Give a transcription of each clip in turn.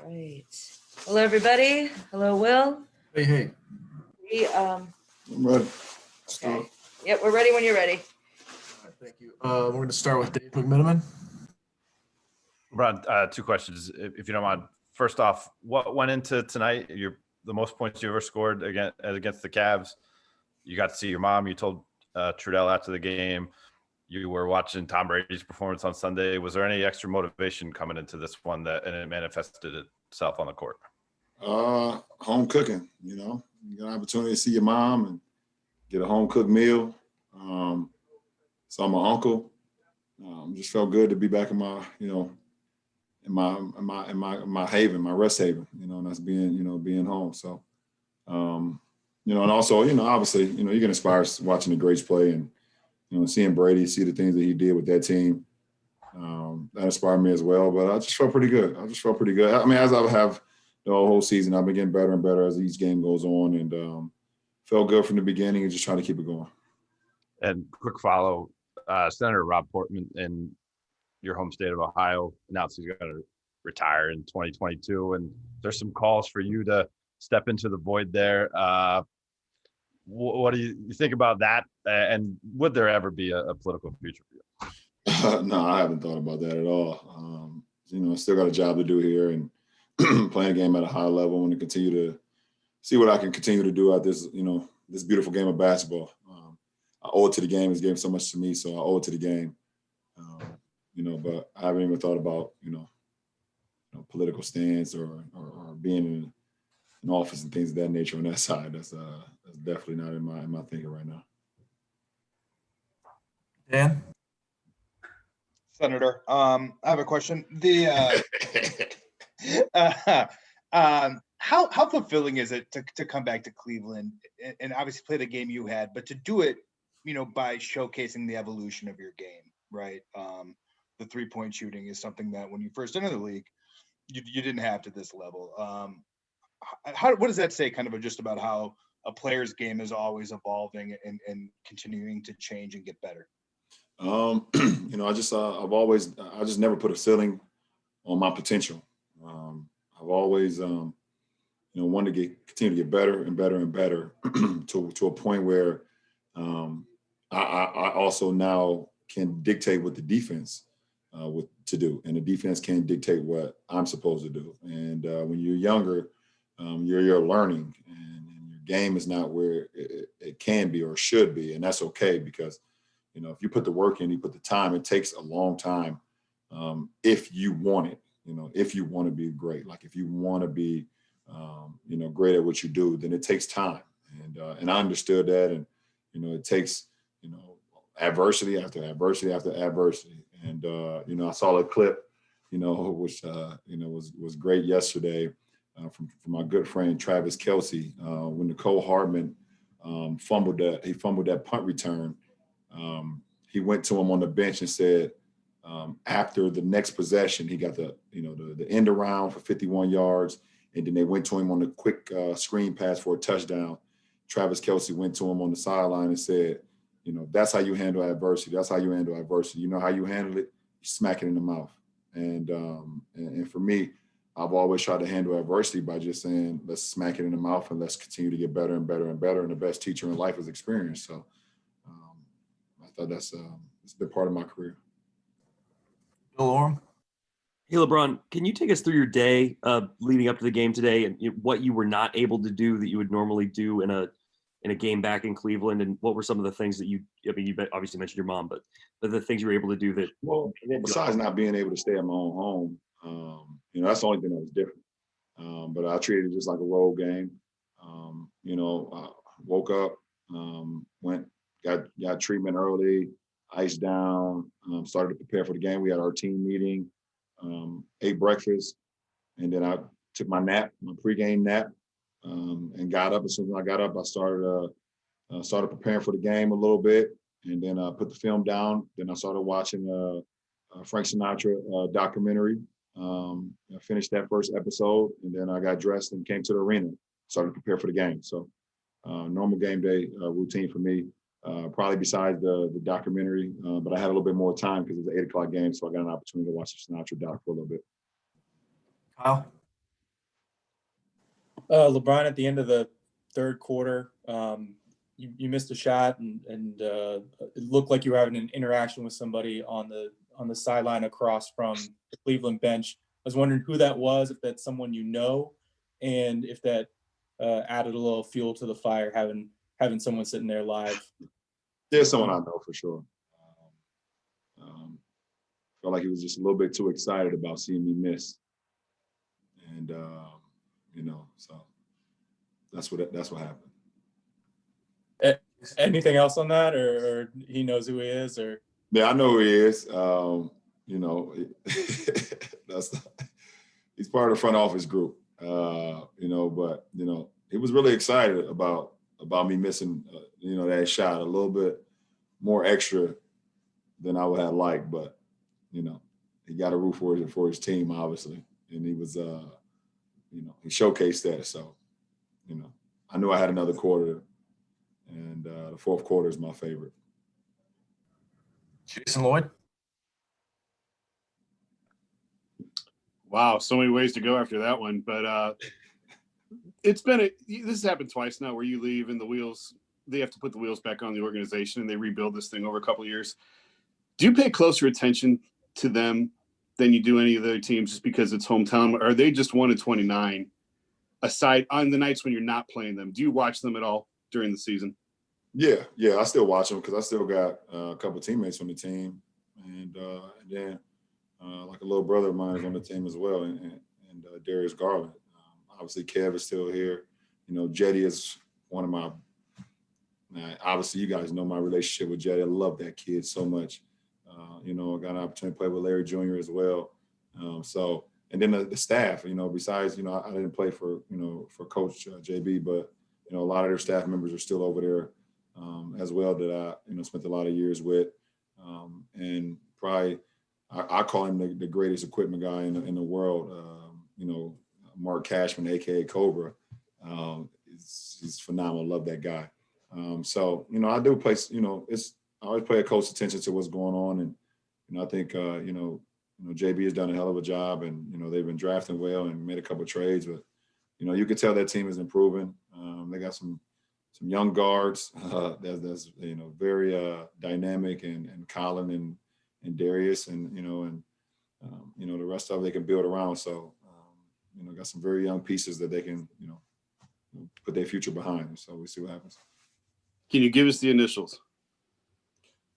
right. Hello, everybody. Hello, Will. Hey. I'm ready. Okay. Yep, we're ready when you're ready. All right, thank you. We're going to start with Dave McMiniman. Ron, two questions, if you don't mind. First off, what went into tonight? The most points you ever scored against the Cavs. You got to see your mom. You told Trudell after the game. You were watching Tom Brady's performance on Sunday. Was there any extra motivation coming into this one and it manifested itself on the court? Home cooking, you get an opportunity to see your mom and get a home cooked meal. Saw my uncle. Just felt good to be back in my, in my haven, my rest haven, and that's being home. So, and also, obviously, you get inspired watching the greats play and, seeing Brady, see the things that he did with that team. That inspired me as well, but I just felt pretty good. I mean, as I have the whole season, I've been getting better and better as each game goes on, and felt good from the beginning and just trying to keep it going. And quick follow, Senator Rob Portman in your home state of Ohio announced he's going to retire in 2022, and there's some calls for you to step into the void there. What do you think about that? And would there ever be a political future for you? No, I haven't thought about that at all. I still got a job to do here and playing a game at a high level. I want to continue to see what I can continue to do at this, this beautiful game of basketball. I owe it to the game. It's given so much to me, so I owe it to the game. But I haven't even thought about, political stance or being in office and things of that nature on that side. That's definitely not in my thinking right now. Dan? Senator, I have a question. How fulfilling is it to come back to Cleveland and obviously play the game you had, but to do it, by showcasing the evolution of your game, right? The 3-point shooting is something that when you first entered the league, you didn't have to this level. What does that say kind of just about how a player's game is always evolving and continuing to change and get better? I just never put a ceiling on my potential. I've always, wanted to continue to get better and better and better to a point where I also now can dictate what the defense to do, and the defense can dictate what I'm supposed to do. And when you're younger, you're learning, and your game is not where it can be or should be, and that's okay because if you put the work in, you put the time. It takes a long time if you want it. If you want to be great, like if you want to be, great at what you do, then it takes time. And I understood that, and it takes adversity after adversity after adversity. And I saw a clip, which was great yesterday from my good friend Travis Kelce when Nicole Hardman fumbled that punt return. He went to him on the bench and said, after the next possession, he got the end around for 51 yards, and then they went to him on the quick screen pass for a touchdown. Travis Kelce went to him on the sideline and said, that's how you handle adversity. That's how you handle adversity. You know how you handle it? You smack it in the mouth. And for me, I've always tried to handle adversity by just saying, let's smack it in the mouth and let's continue to get better and better and better. And the best teacher in life is experience. So I thought it's been part of my career. Bill Orm? Hey, LeBron, can you take us through your day leading up to the game today and what you were not able to do that you would normally do in a game back in Cleveland? And what were some of the things that you obviously mentioned your mom, but the things you were able to do that? Well, besides not being able to stay at my own home, that's the only thing that was different. But I treated it just like a road game. I woke up, got treatment early, iced down, started to prepare for the game. We had our team meeting, ate breakfast, and then I took my pregame nap, and got up. As soon as I got up, I started preparing for the game a little bit, and then I put the film down. Then I started watching Frank Sinatra documentary. I finished that first episode, and then I got dressed and came to the arena, started to prepare for the game. So normal game day routine for me, probably besides the documentary, but I had a little bit more time because it was an 8 o'clock game, so I got an opportunity to watch the Sinatra doc for a little bit. Kyle? LeBron, at the end of the third quarter, you missed a shot, and it looked like you were having an interaction with somebody on the sideline across from the Cleveland bench. I was wondering who that was, if that's someone you know, and if that added a little fuel to the fire, having someone sitting there live. There's someone I know for sure. Felt like he was just a little bit too excited about seeing me miss, and so that's what happened. Anything else on that, or he knows who he is, or? Yeah, I know who he is. He's part of the front office group. But he was really excited about me missing, that shot a little bit more extra than I would have liked, but he got a root for his team, obviously, and he was, he showcased that. So, I knew I had another quarter, and the fourth quarter is my favorite. Jason Lloyd. Wow, so many ways to go after that one, but this has happened twice now where you leave and they have to put the wheels back on the organization and they rebuild this thing over a couple of years. Do you pay closer attention to them than you do any of the other teams just because it's hometown? Or are they just 1-29 aside on the nights when you're not playing them? Do you watch them at all during the season? Yeah, I still watch them because I still got a couple of teammates on the team, and then like a little brother of mine is on the team as well, and Darius Garland. Obviously, Kev is still here. Jetty is one of my. Obviously, you guys know my relationship with Jetty. I love that kid so much. I got an opportunity to play with Larry Jr. as well. And then the staff. Besides, I didn't play for for Coach JB, but a lot of their staff members are still over there. As well that I spent a lot of years with, and probably I call him the greatest equipment guy in the world. Mark Cashman, aka Cobra, he's phenomenal. Love that guy. I do play. I always pay close attention to what's going on, and I think JB has done a hell of a job, and they've been drafting well and made a couple of trades, but you can tell that team is improving. They got some young guards that's very dynamic, and Colin and Darius, and the rest of it they can build around. So got some very young pieces that they can put their future behind. So we see what happens. Can you give us the initials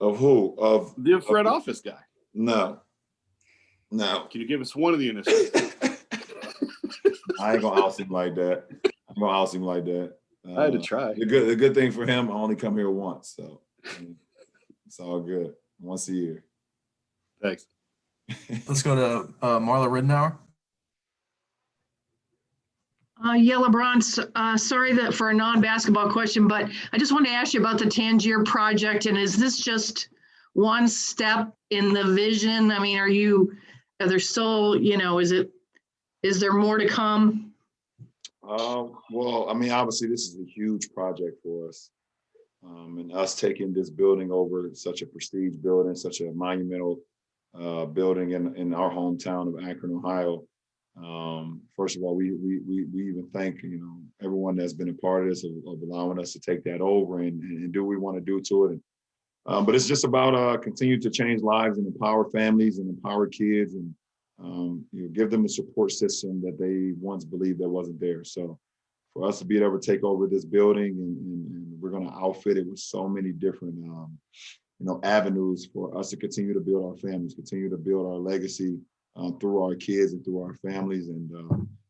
Of who? Of the front office guy? No. Can you give us one of the initials? I ain't gonna house him like that. I had to try. The good thing for him, I only come here once, so it's all good. Once a year. Thanks. Let's go to Marla Ridenour. Yeah, LeBron, sorry that for a non-basketball question, but I just wanted to ask you about the Tangier project. And is this just one step in the vision? I mean, are there still, is there more to come? Well, I mean, obviously this is a huge project for us. And us taking this building over, such a prestige building, such a monumental building in our hometown of Akron, Ohio. First of all, we even thank everyone that's been a part of this, of allowing us to take that over and do what we want to do to it. But it's just about continue to change lives and empower families and empower kids, and give them a support system that they once believed that wasn't there. So for us to be able to take over this building, and we're going to outfit it with so many different avenues for us to continue to build our families, continue to build our legacy through our kids and through our families. And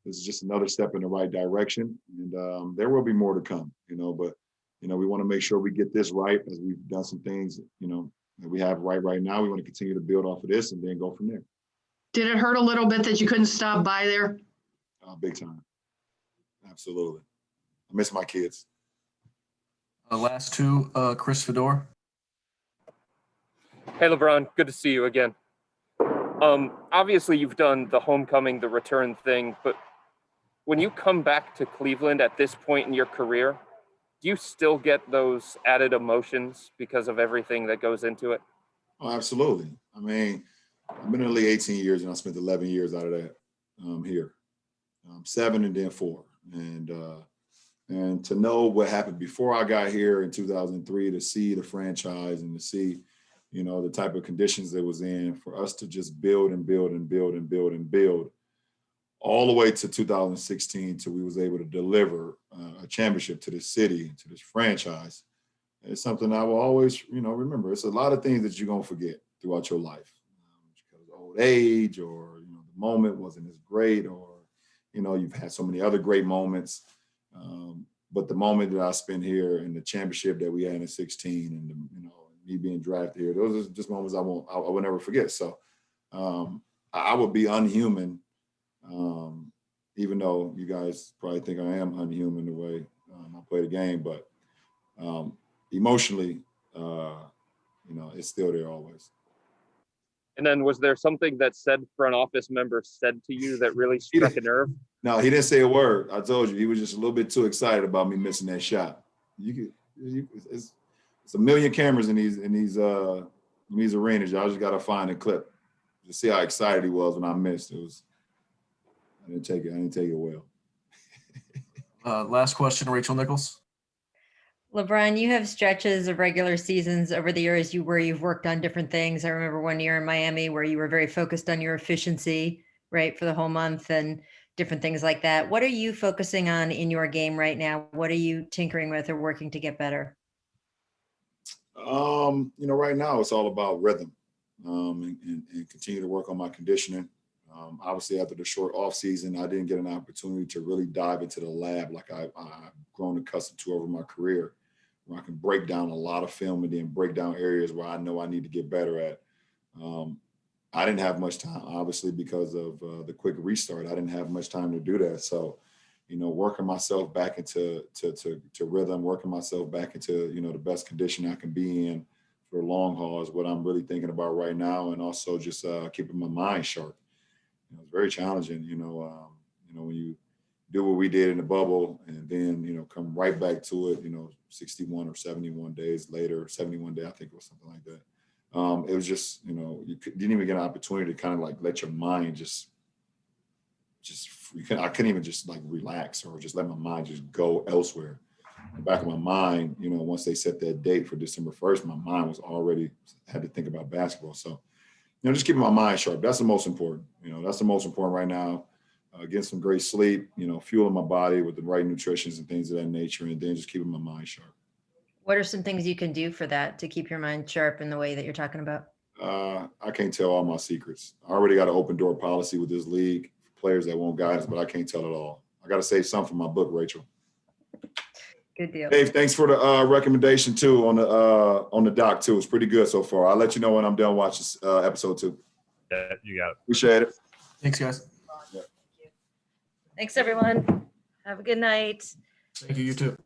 this is just another step in the right direction. And there will be more to come, but we want to make sure we get this right, as we've done some things, that we have right now. We want to continue to build off of this and then go from there. Did it hurt a little bit that you couldn't stop by there? Big time. Absolutely. I miss my kids. Last two, Chris Fedor. Hey, LeBron, good to see you again. Obviously, you've done the homecoming, the return thing, but when you come back to Cleveland at this point in your career, do you still get those added emotions because of everything that goes into it? Oh, absolutely. I mean, I've been in the league 18 years, and I spent 11 years out of that here. 7 and then 4. And to know what happened before I got here in 2003, to see the franchise and to see, you know, the type of conditions it was in, for us to just build and build and build and build and build all the way to 2016 till we was able to deliver a championship to this city, to this franchise. It's something I will always, you know, remember. It's a lot of things that you're going to forget throughout your life because of old age, or, you know, the moment wasn't as great, or, you know, you've had so many other great moments. But the moment that I spent here and the championship that we had in 16 and, you know, me being drafted here, those are just moments I will never forget. So I would be unhuman, even though you guys probably think I am unhuman the way I play the game, but emotionally, you know, it's still there always. And then was there something that said front office member said to you that really struck a nerve? No, he didn't say a word. I told you, he was just a little bit too excited about me missing that shot. It's a million cameras in these arenas. Y'all just gotta find a clip to see how excited he was when I missed. I didn't take it well. Last question, Rachel Nichols. LeBron, you have stretches of regular seasons over the years where you've worked on different things. I remember one year in Miami where you were very focused on your efficiency, right, for the whole month and different things like that. What are you focusing on in your game right now? What are you tinkering with or working to get better? You know, right now it's all about rhythm, and continue to work on my conditioning. Obviously, after the short off season, I didn't get an opportunity to really dive into the lab like I've grown accustomed to over my career, where I can break down a lot of film and then break down areas where I know I need to get better at. I didn't have much time, obviously, because of the quick restart. I didn't have much time to do that. So, you know, working myself back into to rhythm, working myself back into, you know, the best condition I can be in for the long haul is what I'm really thinking about right now. And also just keeping my mind sharp. You know, it's very challenging, you know, when you do what we did in the bubble and then, you know, come right back to it, you know, 61 or 71 days later, 71 days, I think it was something like that. It was just, you know, didn't even get an opportunity to kind of like let your mind I couldn't even just like relax or just let my mind just go elsewhere. In the back of my mind, you know, once they set that date for December 1st, my mind was already had to think about basketball. So, you know, just keeping my mind sharp. That's the most important. You know, that's the most important right now. Getting some great sleep, you know, fueling my body with the right nutrition and things of that nature, and then just keeping my mind sharp. What are some things you can do for that to keep your mind sharp in the way that you're talking about? I can't tell all my secrets. I already got an open door policy with this league for players that won't guide us, but I can't tell it all. I got to save some for my book, Rachel. Good deal. Dave, thanks for the recommendation too on the doc too. It's pretty good so far. I'll let you know when I'm done watching episode 2. Yeah, you got it. Appreciate it. Thanks, guys. Thanks, everyone. Have a good night. Thank you. You too.